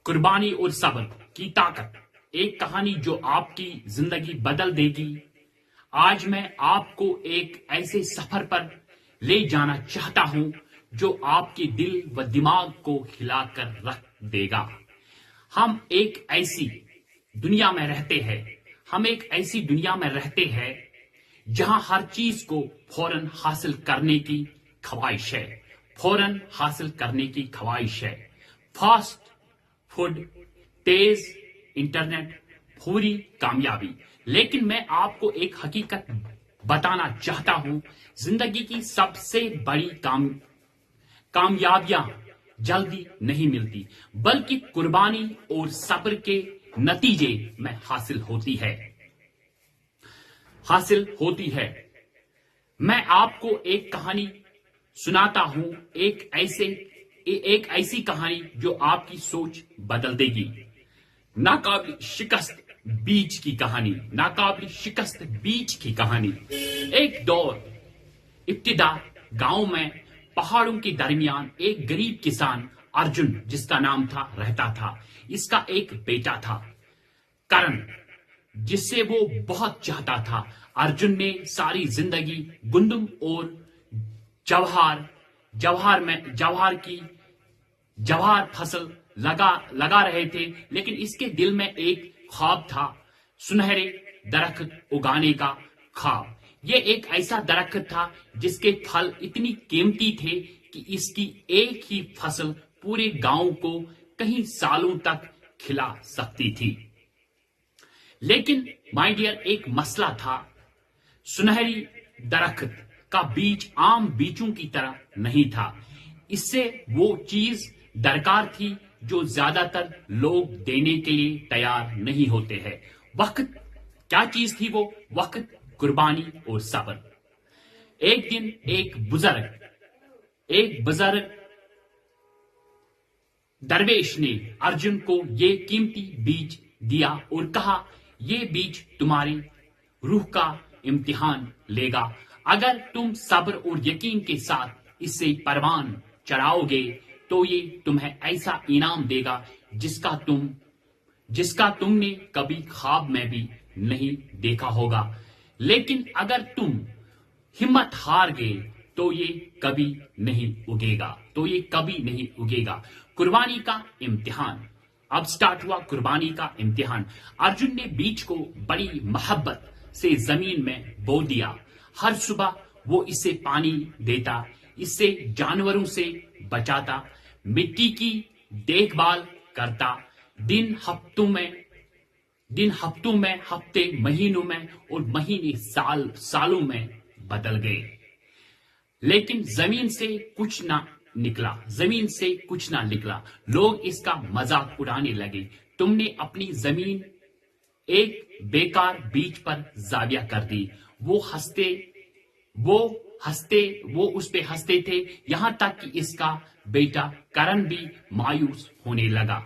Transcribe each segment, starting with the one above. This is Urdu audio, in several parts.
قربانی اور صبر کی طاقت، ایک کہانی جو آپ کی زندگی بدل دے گی۔ آج میں آپ کو ایک ایسے سفر پر لے جانا چاہتا ہوں جو آپ کے دل و دماغ کو ہلا کر رکھ دے گا۔ ہم ایک ایسی دنیا میں رہتے ہیں جہاں ہر چیز کو فوراً حاصل کرنے کی خواہش ہے، فاسٹ فوڈ، تیز انٹرنیٹ، پوری کامیابی۔ لیکن میں آپ کو ایک حقیقت بتانا چاہتا ہوں، زندگی کی سب سے بڑی کامیابیاں جلدی نہیں ملتی، بلکہ قربانی اور صبر کے نتیجے میں حاصل ہوتی ہے۔ میں آپ کو ایک کہانی سناتا ہوں، ایک ایسی کہانی جو آپ کی سوچ بدل دے گی۔ ناقابل شکست بیج کی کہانی۔ ایک دور ابتدا گاؤں میں پہاڑوں کے درمیان ایک غریب کسان ارجن، جس کا نام تھا، رہتا تھا۔ اس کا ایک بیٹا تھا، کرن، جس سے وہ بہت چاہتا تھا۔ ارجن نے ساری زندگی گندم اور جوار فصل لگا رہے تھے، لیکن اس کے دل میں ایک خواب تھا، سنہرے درخت اگانے کا خواب۔ یہ ایک ایسا درخت تھا جس کے پھل اتنی قیمتی تھے کہ اس کی ایک ہی فصل پورے گاؤں کو کئی سالوں تک کھلا سکتی تھی۔ لیکن مائی ڈیئر، ایک مسئلہ تھا۔ سنہری درخت کا بیج عام بیجوں کی طرح نہیں تھا۔ اس سے وہ چیز درکار تھی جو زیادہ تر لوگ دینے کے لیے تیار نہیں ہوتے ہیں۔ وقت، کیا چیز تھی وہ؟ وقت، قربانی اور صبر۔ ایک دن ایک بزرگ درویش نے ارجن کو یہ قیمتی بیج دیا اور کہا، یہ بیج تمہاری روح کا امتحان لے گا۔ اگر تم صبر اور یقین کے ساتھ اسے پروان چڑھاؤ گے تو یہ تمہیں ایسا انعام دے گا جس کا تم نے کبھی خواب میں بھی نہیں دیکھا ہوگا۔ لیکن اگر تم ہمت ہار گئے تو یہ کبھی نہیں اگے گا۔ قربانی کا امتحان۔ اب سٹارٹ ہوا قربانی کا امتحان۔ ارجن نے بیج کو بڑی محبت سے زمین میں بو دیا۔ ہر صبح وہ اسے پانی دیتا، اسے جانوروں سے بچاتا، مٹی کی دیکھ بھال کرتا۔ دن ہفتوں میں، ہفتے مہینوں میں، اور مہینے سالوں میں بدل گئے، لیکن زمین سے کچھ نہ نکلا۔ لوگ اس کا مذاق اڑانے لگے، تم نے اپنی زمین ایک بیکار بیج پر ضائع کر دی۔ وہ اس پہ ہنستے تھے، یہاں تک کہ اس کا بیٹا کرن بھی مایوس ہونے لگا۔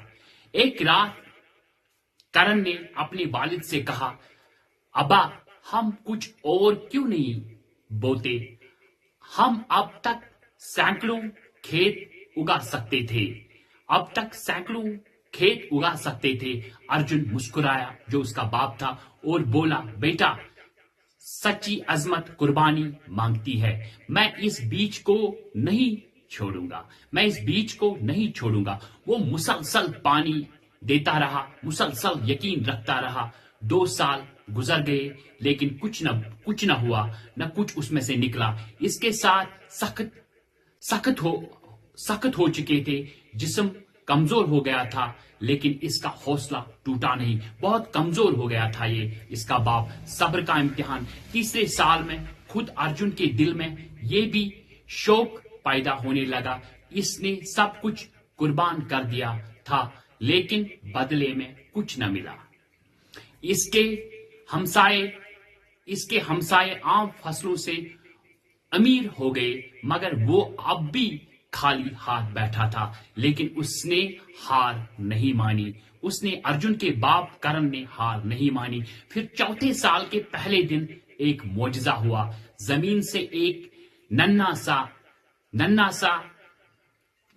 ایک رات کرن نے اپنے والد سے کہا، ابا، ہم کچھ اور کیوں نہیں بوتے؟ ہم اب تک سینکڑوں کھیت اگا سکتے تھے۔ ارجن مسکرایا، جو اس کا باپ تھا، اور بولا، بیٹا، سچی عظمت قربانی مانگتی ہے۔ میں اس بیج کو نہیں چھوڑوں گا۔ وہ مسلسل پانی دیتا رہا، مسلسل یقین رکھتا رہا۔ 2 سال گزر گئے، لیکن کچھ نہ ہوا، نہ کچھ اس میں سے نکلا۔ اس کے ساتھ سخت ہو چکے تھے، جسم کمزور ہو گیا تھا، لیکن اس کا حوصلہ ٹوٹا نہیں۔ بہت کمزور ہو گیا تھا اس کا باپ۔ صبر کا امتحان۔ 3 سال میں خود ارجن کے دل میں یہ بھی شوق پیدا ہونے لگا۔ اس نے سب کچھ قربان کر دیا تھا، لیکن بدلے میں کچھ نہ ملا۔ اس کے ہمسائے عام فصلوں سے امیر ہو گئے، مگر وہ اب بھی خالی ہاتھ بیٹھا تھا۔ لیکن اس نے ہار نہیں مانی۔ ارجن کے باپ کرن نے ہار نہیں مانی۔ پھر 4 سال کے پہلے دن ایک معجزہ ہوا۔ زمین سے ایک ننھا سا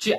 6